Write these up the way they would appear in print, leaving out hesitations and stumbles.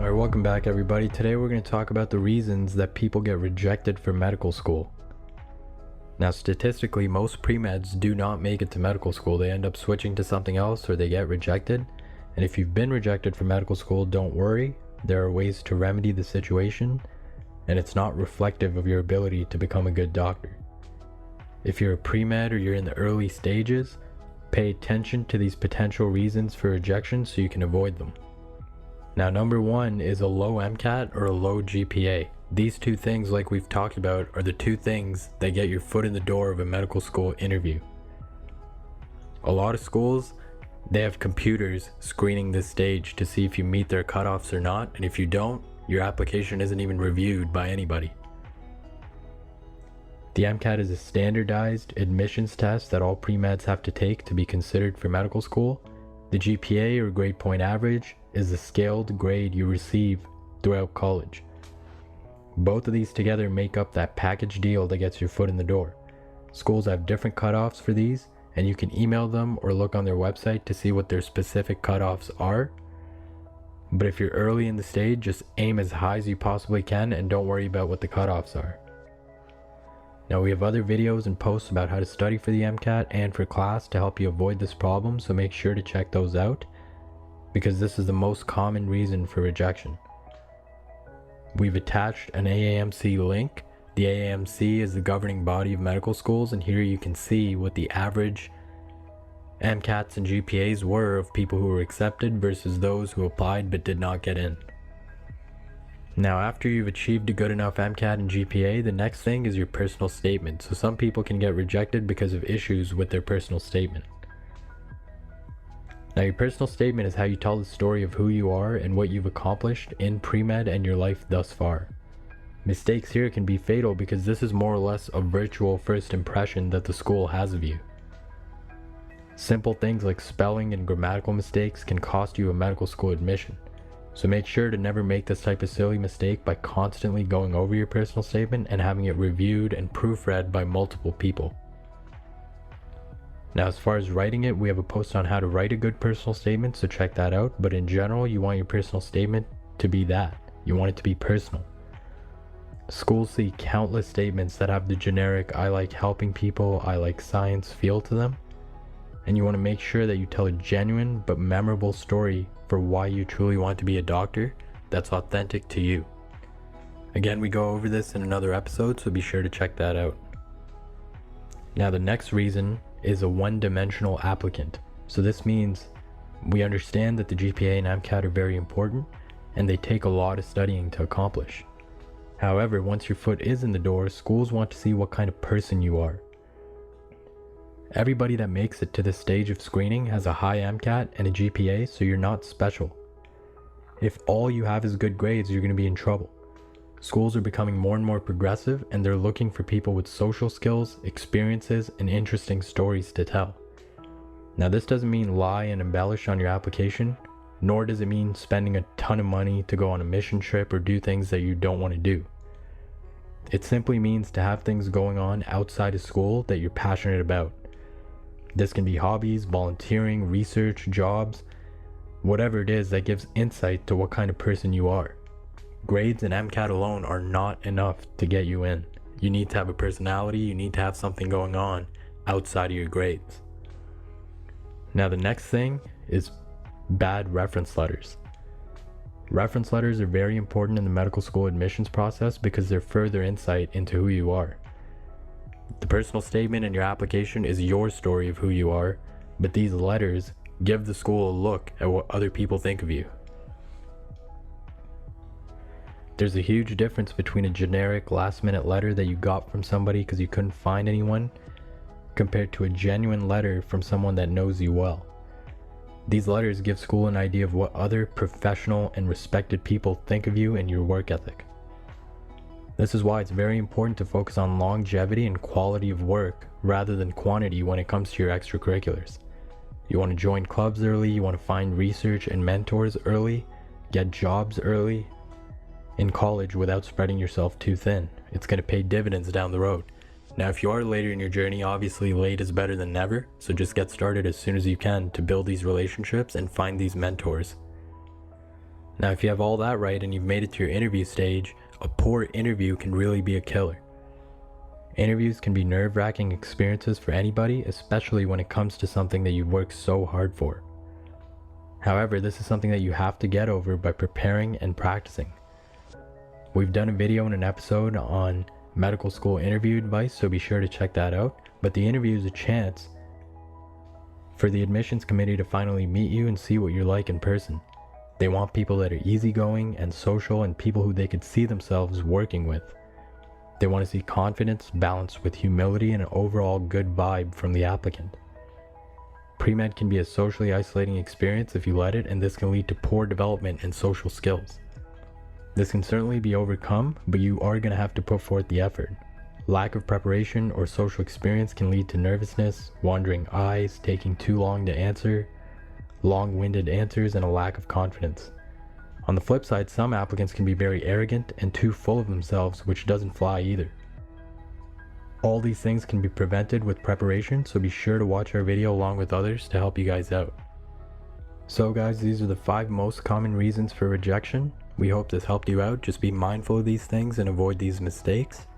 Alright, welcome back everybody. Today we're going to talk about the reasons that people get rejected for medical school. Now statistically, most pre-meds do not make it to medical school. They end up switching to something else or they get rejected. And if you've been rejected from medical school, don't worry. There are ways to remedy the situation, and it's not reflective of your ability to become a good doctor. If you're a pre-med or you're in the early stages, pay attention to these potential reasons for rejection so you can avoid them. Now, number one is a low MCAT or a low GPA. These two things, like we've talked about, are the two things that get your foot in the door of a medical school interview. A lot of schools, they have computers screening this stage to see if you meet their cutoffs or not, and if you don't, your application isn't even reviewed by anybody. The MCAT is a standardized admissions test that all pre-meds have to take to be considered for medical school. The GPA, or grade point average, is the scaled grade you receive throughout college. Both of these together make up that package deal that gets your foot in the door. Schools have different cutoffs for these, and you can email them or look on their website to see what their specific cutoffs are. But if you're early in the stage, just aim as high as you possibly can and don't worry about what the cutoffs are. Now, we have other videos and posts about how to study for the MCAT and for class to help you avoid this problem, so make sure to check those out, because this is the most common reason for rejection. We've attached an AAMC link. The AAMC is the governing body of medical schools, and here you can see what the average MCATs and GPAs were of people who were accepted versus those who applied but did not get in. Now, after you've achieved a good enough MCAT and GPA, the next thing is your personal statement. So some people can get rejected because of issues with their personal statement. Now, your personal statement is how you tell the story of who you are and what you've accomplished in pre-med and your life thus far. Mistakes here can be fatal because this is more or less a virtual first impression that the school has of you. Simple things like spelling and grammatical mistakes can cost you a medical school admission. So make sure to never make this type of silly mistake by constantly going over your personal statement and having it reviewed and proofread by multiple people. Now, as far as writing it, we have a post on how to write a good personal statement, so check that out. But in general, you want your personal statement to be that. You want it to be personal. Schools see countless statements that have the generic "I like helping people, I like science" feel to them. And you want to make sure that you tell a genuine but memorable story for why you truly want to be a doctor that's authentic to you. Again, we go over this in another episode, so be sure to check that out. Now, the next reason is a one-dimensional applicant. So this means we understand that the GPA and MCAT are very important, and they take a lot of studying to accomplish. However, once your foot is in the door, schools want to see what kind of person you are. Everybody that makes it to this stage of screening has a high MCAT and a GPA, so you're not special. If all you have is good grades, you're going to be in trouble. Schools are becoming more and more progressive, and they're looking for people with social skills, experiences, and interesting stories to tell. Now, this doesn't mean lie and embellish on your application, nor does it mean spending a ton of money to go on a mission trip or do things that you don't want to do. It simply means to have things going on outside of school that you're passionate about. This can be hobbies, volunteering, research, jobs, whatever it is that gives insight to what kind of person you are. Grades and MCAT alone are not enough to get you in. You need to have a personality, you need to have something going on outside of your grades. Now, the next thing is bad reference letters. Reference letters are very important in the medical school admissions process because they're further insight into who you are. The personal statement in your application is your story of who you are, but these letters give the school a look at what other people think of you. There's a huge difference between a generic last-minute letter that you got from somebody because you couldn't find anyone, compared to a genuine letter from someone that knows you well. These letters give school an idea of what other professional and respected people think of you and your work ethic. This is why it's very important to focus on longevity and quality of work rather than quantity when it comes to your extracurriculars. You want to join clubs early, you want to find research and mentors early, get jobs early in college without spreading yourself too thin. It's going to pay dividends down the road. Now, if you are later in your journey, obviously late is better than never, so just get started as soon as you can to build these relationships and find these mentors. Now, if you have all that right and you've made it to your interview stage, a poor interview can really be a killer. Interviews can be nerve-wracking experiences for anybody, especially when it comes to something that you've worked so hard for. However, this is something that you have to get over by preparing and practicing. We've done a video and an episode on medical school interview advice, so be sure to check that out. But the interview is a chance for the admissions committee to finally meet you and see what you're like in person. They want people that are easygoing and social and people who they could see themselves working with. They want to see confidence balanced with humility and an overall good vibe from the applicant. Pre-med can be a socially isolating experience if you let it, and this can lead to poor development in social skills. This can certainly be overcome, but you are going to have to put forth the effort. Lack of preparation or social experience can lead to nervousness, wandering eyes, taking too long to answer, long-winded answers, and a lack of confidence. On the flip side, some applicants can be very arrogant and too full of themselves, which doesn't fly either. All these things can be prevented with preparation, so be sure to watch our video along with others to help you guys out. So guys, these are the 5 most common reasons for rejection. We hope this helped you out. Just be mindful of these things and avoid these mistakes.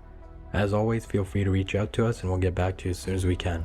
As always, feel free to reach out to us and we'll get back to you as soon as we can.